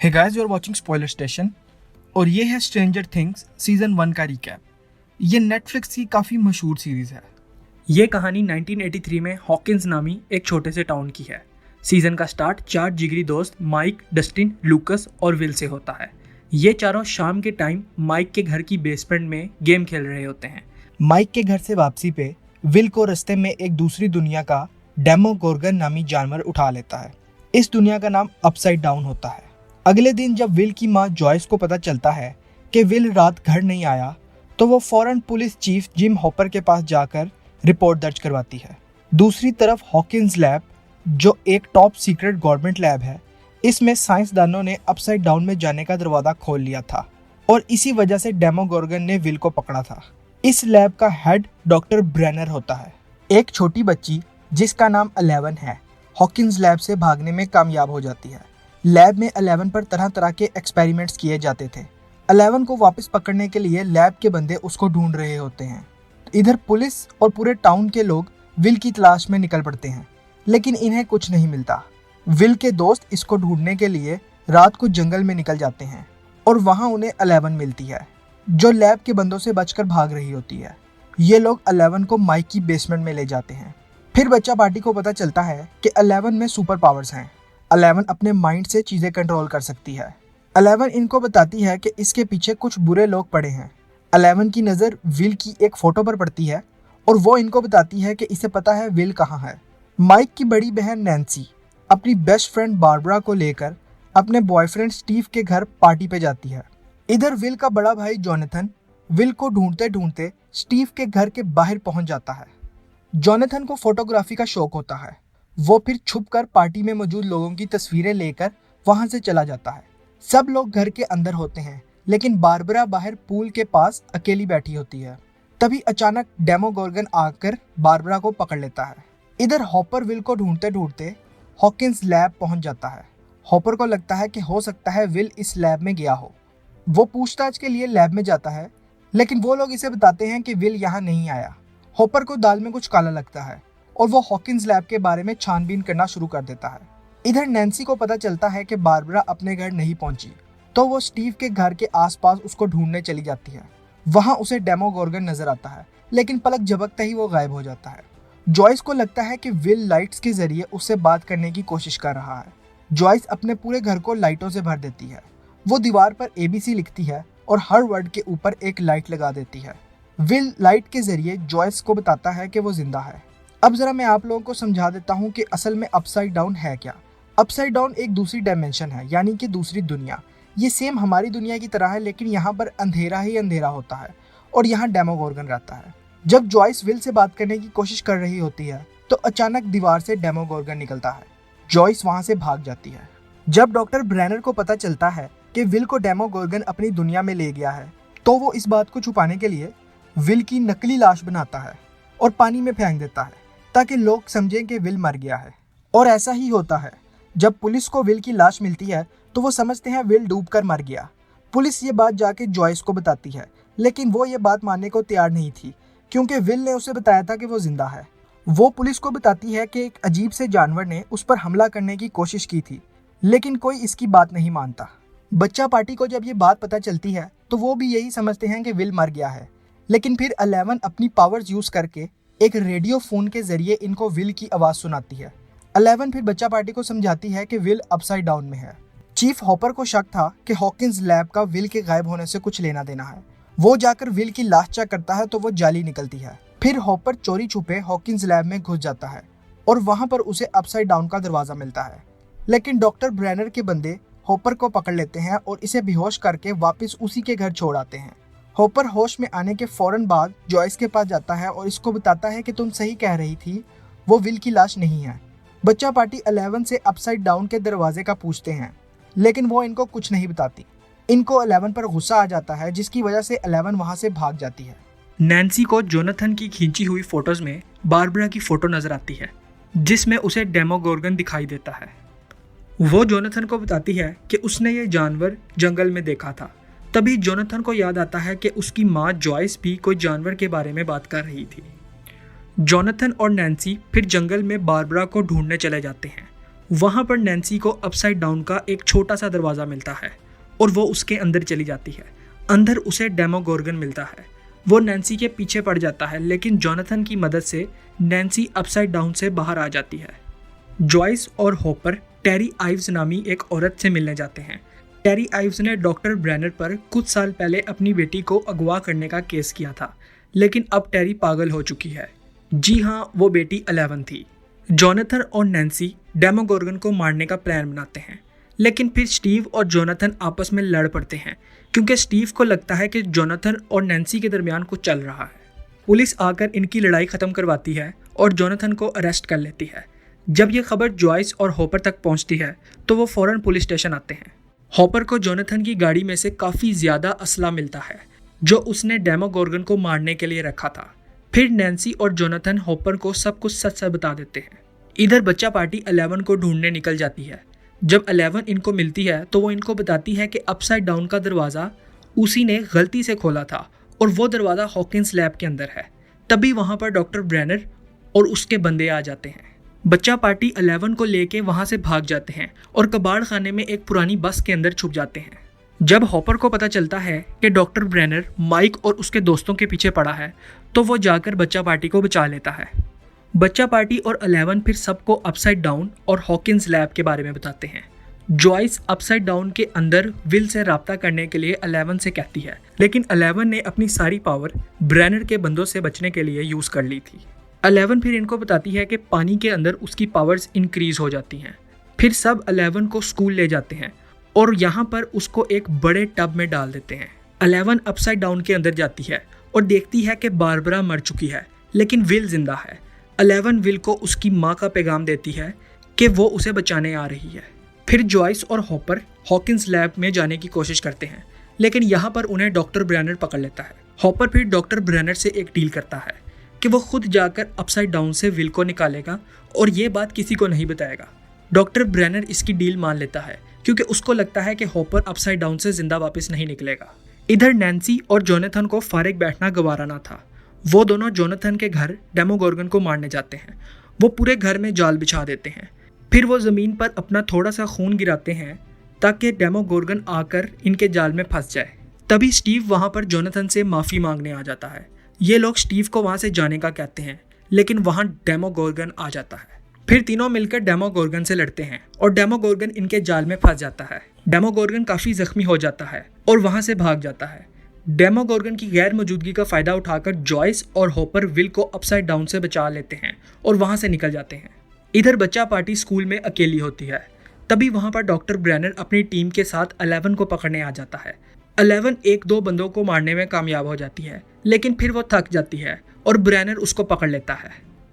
Hey guys, you are watching Spoiler Station और ये है स्ट्रेंजर थिंग्स सीजन 1 का रिकैप। ये नेटफ्लिक्स की काफ़ी मशहूर सीरीज़ है। ये कहानी 1983 में हॉकिंस नामी एक छोटे से टाउन की है। सीजन का स्टार्ट 4 जिगरी दोस्त माइक, डस्टिन, लूकस और विल से होता है। ये चारों शाम के टाइम माइक के घर की बेसमेंट में गेम खेल रहे होते हैं। माइक के घर से वापसी पे विल को रास्ते में एक दूसरी दुनिया का डेमोगोर्गन नामी जानवर उठा लेता है। इस दुनिया का नाम अपसाइड डाउन होता है। अगले दिन जब विल की माँ जॉयस को पता चलता है कि विल रात घर नहीं आया, तो वो फौरन पुलिस चीफ जिम हॉपर के पास जाकर रिपोर्ट दर्ज करवाती है। दूसरी तरफ हॉकिंस लैब, जो एक टॉप सीक्रेट गवर्नमेंट लैब है, इसमें साइंसदानों ने अपसाइड डाउन में जाने का दरवाजा खोल लिया था और इसी वजह से डेमोगोर्गन ने विल को पकड़ा था। इस लैब का हेड डॉक्टर ब्रेनर होता है। एक छोटी बच्ची जिसका नाम 11 है, हॉकिंस लैब से भागने में कामयाब हो जाती है। लैब में 11 पर तरह तरह के एक्सपेरिमेंट्स किए जाते थे। 11 को वापस पकड़ने के लिए लैब के बंदे उसको ढूंढ रहे होते हैं। इधर पुलिस और पूरे टाउन के लोग विल की तलाश में निकल पड़ते हैं, लेकिन इन्हें कुछ नहीं मिलता। विल के दोस्त इसको ढूंढने के लिए रात को जंगल में निकल जाते हैं और वहां उन्हें 11 मिलती है, जो लैब के बंदों से बचकर भाग रही होती है। ये लोग 11 को माइक की बेसमेंट में ले जाते हैं। फिर बच्चा पार्टी को पता चलता है कि 11 में सुपर पावर्स हैं। 11 अपने माइंड से चीजें कंट्रोल कर सकती है। 11 इनको बताती है कि इसके पीछे कुछ बुरे लोग पड़े हैं। 11 की नज़र विल की एक फोटो पर पड़ती है और वो इनको बताती है कि इसे पता है विल कहाँ है। माइक की बड़ी बहन नैन्सी अपनी बेस्ट फ्रेंड बारबरा को लेकर अपने बॉयफ्रेंड स्टीव के घर पार्टी पे जाती है। इधर विल का बड़ा भाई जोनाथन विल को ढूंढते ढूंढते स्टीव के घर के बाहर पहुंच जाता है। जोनाथन को फोटोग्राफी का शौक होता है। वो फिर छुपकर पार्टी में मौजूद लोगों की तस्वीरें लेकर वहां से चला जाता है। सब लोग घर के अंदर होते हैं, लेकिन बारबरा बाहर पूल के पास अकेली बैठी होती है। तभी अचानक डेमोगोर्गन आकर बारबरा को पकड़ लेता है। इधर हॉपर विल को ढूंढते ढूंढते हॉकिंस लैब पहुंच जाता है। हॉपर को लगता है कि हो सकता है विल इस लैब में गया हो। वो पूछताछ के लिए लैब में जाता है, लेकिन वो लोग इसे बताते हैं कि विल यहाँ नहीं आया। हॉपर को दाल में कुछ काला लगता है और वो हॉकिंस लैब के बारे में छानबीन करना शुरू कर देता है। इधर नैन्सी को पता चलता है कि बारबरा अपने घर नहीं पहुंची, तो वो स्टीव के घर के आसपास उसको ढूंढने चली जाती है। वहां उसे डेमोगोर्गन नजर आता है, लेकिन पलक झपकते ही वो गायब हो जाता है। जॉयस को लगता है कि विल लाइट्स के जरिए उससे बात करने की कोशिश कर रहा है। जॉयस अपने पूरे घर को लाइटों से भर देती है। वो दीवार पर ABC लिखती है और हर वर्ड के ऊपर एक लाइट लगा देती है। विल लाइट के जरिए जॉयस को बताता है कि वो जिंदा है। अब जरा मैं आप लोगों को समझा देता हूँ कि असल में अपसाइड डाउन है क्या। अपसाइड डाउन एक दूसरी डायमेंशन है, यानी कि दूसरी दुनिया। ये सेम हमारी दुनिया की तरह है, लेकिन यहाँ पर अंधेरा ही अंधेरा होता है और यहाँ डेमोगोर्गन रहता है। जब जॉयस विल से बात करने की कोशिश कर रही होती है, तो अचानक दीवार से डेमोगोर्गन निकलता है। जॉयस वहां से भाग जाती है। जब डॉक्टर ब्रेनर को पता चलता है कि विल को डेमोगोर्गन अपनी दुनिया में ले गया है, तो वो इस बात को छुपाने के लिए विल की नकली लाश बनाता है और पानी में फेंक देता है, ताकि लोग समझें कि विल मर गया है। और ऐसा ही होता है। जब पुलिस को विल की लाश मिलती है, तो वो समझते हैं विल डूबकर मर गया। पुलिस ये बात जाके जॉयस को बताती है, लेकिन वो ये बात मानने को तैयार नहीं थी, क्योंकि विल ने उसे बताया था कि वो जिंदा है। वो पुलिस को बताती है कि एक अजीब से जानवर ने उस पर हमला करने की कोशिश की थी, लेकिन कोई इसकी बात नहीं मानता। बच्चा पार्टी को जब ये बात पता चलती है, तो वो भी यही समझते हैं कि विल मर गया है। लेकिन फिर 11 अपनी पावर्स यूज करके एक रेडियो फोन के जरिए इनको विल की आवाज सुनाती है। 11 फिर बच्चा पार्टी को समझाती है कि विल अपसाइड डाउन में है। चीफ हॉपर को शक था कि हॉकिंस लैब का विल के गायब होने से कुछ लेना देना है। वो जाकर विल की लाश चेक करता है, तो वो जाली निकलती है। फिर हॉपर चोरी छुपे हॉकिंस लैब में घुस जाता है और वहां पर उसे अपसाइड डाउन का दरवाजा मिलता है। लेकिन डॉक्टर ब्रेनर के बंदे हॉपर को पकड़ लेते हैं और इसे बेहोश करके वापस उसी के घर छोड़ आते हैं। हॉपर होश में आने के फौरन बाद जॉयस के पास जाता है और इसको बताता है कि तुम सही कह रही थी, वो विल की लाश नहीं है। बच्चा पार्टी 11 से अपसाइड डाउन के दरवाजे का पूछते हैं, लेकिन वो इनको कुछ नहीं बताती। इनको 11 पर गुस्सा आ जाता है, जिसकी वजह से 11 वहां से भाग जाती है। नैन्सी को जोनाथन की खींची हुई फोटोज में बारबरा की फोटो नजर आती है, जिसमें उसे डेमोगोर्गन दिखाई देता है। वो जोनाथन को बताती है कि उसने ये जानवर जंगल में देखा था। तभी जोनाथन को याद आता है कि उसकी माँ जॉयस भी कोई जानवर के बारे में बात कर रही थी। जोनाथन और नैन्सी फिर जंगल में बारबरा को ढूंढने चले जाते हैं। वहाँ पर नैन्सी को अपसाइड डाउन का एक छोटा सा दरवाज़ा मिलता है और वो उसके अंदर चली जाती है। अंदर उसे डेमोगोर्गन मिलता है। वो नैन्सी के पीछे पड़ जाता है, लेकिन जोनाथन की मदद से नैन्सी अपसाइड डाउन से बाहर आ जाती है। जॉयस और हॉपर टेरी आइव्स नामी एक औरत से मिलने जाते हैं। टेरी आइव्स ने डॉक्टर ब्रेनर पर कुछ साल पहले अपनी बेटी को अगवा करने का केस किया था, लेकिन अब टेरी पागल हो चुकी है। जी हाँ, वो बेटी 11 थी। जोनाथन और नैन्सी डेमोगोर्गन को मारने का प्लान बनाते हैं, लेकिन फिर स्टीव और जोनाथन आपस में लड़ पड़ते हैं क्योंकि स्टीव को लगता है कि जोनाथन और नैन्सी के दरमियान कुछ चल रहा है। पुलिस आकर इनकी लड़ाई ख़त्म करवाती है और जोनाथन को अरेस्ट कर लेती है। जब ये खबर जॉयस और हॉपर तक पहुंचती है तो वो फ़ौरन पुलिस स्टेशन आते हैं। हॉपर को जोनाथन की गाड़ी में से काफ़ी ज़्यादा असला मिलता है जो उसने डेमोगोर्गन को मारने के लिए रखा था। फिर नैन्सी और जोनाथन हॉपर को सब कुछ सच सच बता देते हैं। इधर बच्चा पार्टी 11 को ढूंढने निकल जाती है। जब 11 इनको मिलती है तो वो इनको बताती है कि अपसाइड डाउन का दरवाज़ा उसी ने गलती से खोला था और वो दरवाज़ा हॉकिंस लैब के अंदर है। तभी वहाँ पर डॉक्टर ब्रेनर और उसके बंदे आ जाते हैं। बच्चा पार्टी 11 को लेके वहाँ से भाग जाते हैं और कबाड़ खाने में एक पुरानी बस के अंदर छुप जाते हैं। जब हॉपर को पता चलता है कि डॉक्टर ब्रेनर माइक और उसके दोस्तों के पीछे पड़ा है तो वो जाकर बच्चा पार्टी को बचा लेता है। बच्चा पार्टी और 11 फिर सबको अपसाइड डाउन और हॉकिंस लैब के बारे में बताते हैं। जॉयस अपसाइड डाउन के अंदर विल से राब्ता करने के लिए 11 से कहती है, लेकिन 11 ने अपनी सारी पावर ब्रेनर के बंदों से बचने के लिए यूज़ कर ली थी। 11 फिर इनको बताती है कि पानी के अंदर उसकी पावर्स इंक्रीज हो जाती हैं। फिर सब 11 को स्कूल ले जाते हैं और यहाँ पर उसको एक बड़े टब में डाल देते हैं। 11 अपसाइड डाउन के अंदर जाती है और देखती है कि बारबरा मर चुकी है, लेकिन विल जिंदा है। 11 विल को उसकी माँ का पैगाम देती है कि वो उसे बचाने आ रही है। फिर जॉयस और हॉपर हॉकिंस लैब में जाने की कोशिश करते हैं, लेकिन यहाँ पर उन्हें डॉक्टर ब्रेनर पकड़ लेता है। हॉपर फिर डॉक्टर ब्रेनर से एक डील करता है कि वो खुद जाकर अपसाइड डाउन से विल को निकालेगा और ये बात किसी को नहीं बताएगा। डॉक्टर ब्रेनर इसकी डील मान लेता है क्योंकि उसको लगता है कि हॉपर अपसाइड डाउन से जिंदा वापस नहीं निकलेगा। इधर नैन्सी और जोनाथन को फारिग बैठना गवारा ना था। वो दोनों जोनाथन के घर डेमोगोर्गन को मारने जाते हैं। वो पूरे घर में जाल बिछा देते हैं। फिर वो ज़मीन पर अपना थोड़ा सा खून गिराते हैं ताकि डेमोगोर्गन आकर इनके जाल में फंस जाए। तभी स्टीव वहाँ पर जोनाथन से माफ़ी मांगने आ जाता है। ये लोग स्टीव को वहाँ से जाने का कहते हैं, लेकिन वहाँ डेमोगोर्गन आ जाता है। फिर तीनों मिलकर डेमोगोर्गन से लड़ते हैं और डेमोगोर्गन इनके जाल में फंस जाता है। डेमोगोर्गन काफ़ी जख्मी हो जाता है और वहाँ से भाग जाता है। डेमोगोर्गन की गैर मौजूदगी का फ़ायदा उठाकर जॉयस और हॉपर विल को अपसाइड डाउन से बचा लेते हैं और वहाँ से निकल जाते हैं। इधर बच्चा पार्टी स्कूल में अकेली होती है। तभी वहाँ पर डॉक्टर ब्रेनर अपनी टीम के साथ 11 को पकड़ने आ जाता है। 11 एक दो बंदों को मारने में कामयाब हो जाती है, लेकिन फिर वो थक जाती है और ब्रेनर उसको पकड़ लेता है।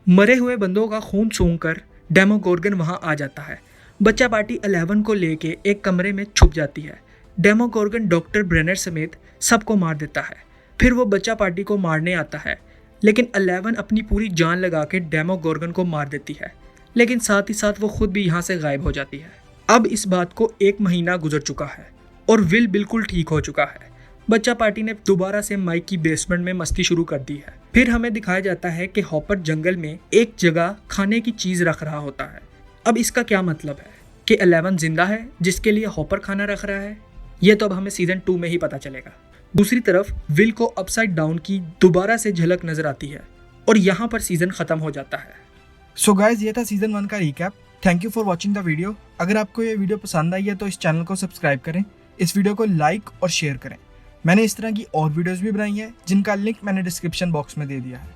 मरे हुए बंदों का खून सूंघकर डेमोगोर्गन वहाँ आ जाता है। बच्चा पार्टी 11 को लेके एक कमरे में छुप जाती है। डेमोगोर्गन डॉक्टर ब्रेनर समेत सबको मार देता है। फिर वो बच्चा पार्टी को मारने आता है, लेकिन 11 अपनी पूरी जान लगा के डेमोगोर्गन को मार देती है, लेकिन साथ ही साथ वो खुद भी यहाँ से गायब हो जाती है। अब इस बात को 1 महीना गुजर चुका है और विल बिल्कुल ठीक हो चुका है। बच्चा पार्टी ने दोबारा से माइक की बेसमेंट में मस्ती शुरू कर दी है। फिर हमें दिखाया जाता है कि हॉपर जंगल में एक जगह खाने की चीज़ रख रहा होता है। अब इसका क्या मतलब है कि 11 जिंदा है जिसके लिए हॉपर खाना रख रहा है? ये तो अब हमें सीजन 2 में ही पता चलेगा। दूसरी तरफ विल को अपसाइड डाउन की दोबारा से झलक नजर आती है और यहाँ पर सीजन खत्म हो जाता है। सो गाइस, ये था सीजन 1 का recap. Thank you for watching the video. अगर आपको ये वीडियो पसंद आई है तो इस चैनल को सब्सक्राइब करें, इस वीडियो को लाइक और शेयर करें। मैंने इस तरह की और वीडियोस भी बनाई है जिनका लिंक मैंने डिस्क्रिप्शन बॉक्स में दे दिया है।